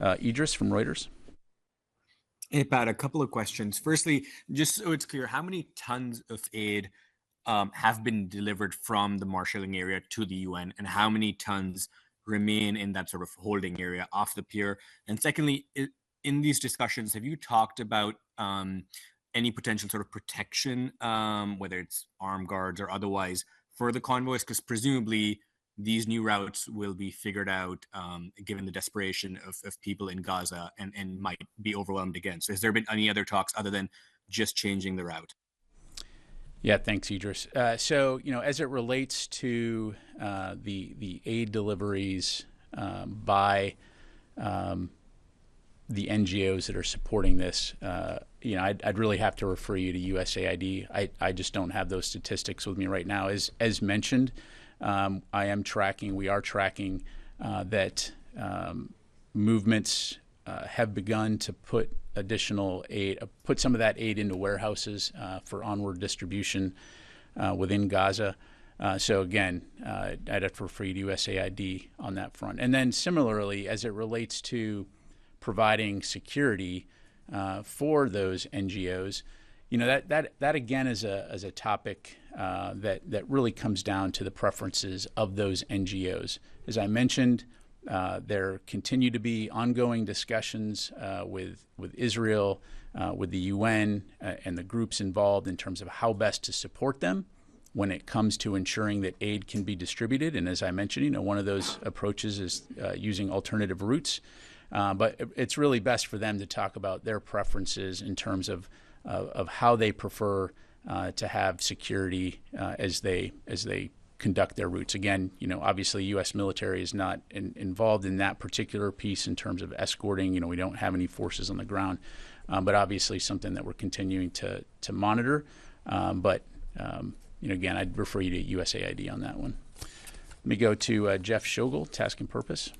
Idris from Reuters. Hey, Pat, a couple of questions. Firstly, just so it's clear, how many tons of aid have been delivered from the marshalling area to the UN, and how many tons remain in that sort of holding area off the pier? And secondly, in these discussions, have you talked about any potential sort of protection, whether it's armed guards or otherwise, for the convoys? Because presumably these new routes will be figured out given the desperation of people in Gaza and might be overwhelmed again. So has there been any other talks other than just changing the route? Yeah, thanks, Idris. So, as it relates to the aid deliveries by the NGOs that are supporting this, I'd really have to refer you to USAID. I just don't have those statistics with me right now. As mentioned, we are tracking that movements have begun to put additional aid, put some of that aid into warehouses for onward distribution within Gaza. So again, I'd have to refer you to USAID on that front. And then similarly, as it relates to providing security for those NGOs, that again is a topic that really comes down to the preferences of those NGOs. As I mentioned, there continue to be ongoing discussions with Israel, with the UN, and the groups involved in terms of how best to support them when it comes to ensuring that aid can be distributed. And as I mentioned, one of those approaches is using alternative routes. But it's really best for them to talk about their preferences in terms of how they prefer to have security as they conduct their routes. Again, obviously U.S. military is not involved in that particular piece in terms of escorting. We don't have any forces on the ground, but obviously something that we're continuing to monitor. But again, I'd refer you to USAID on that one. Let me go to Jeff Schogel, Task and Purpose.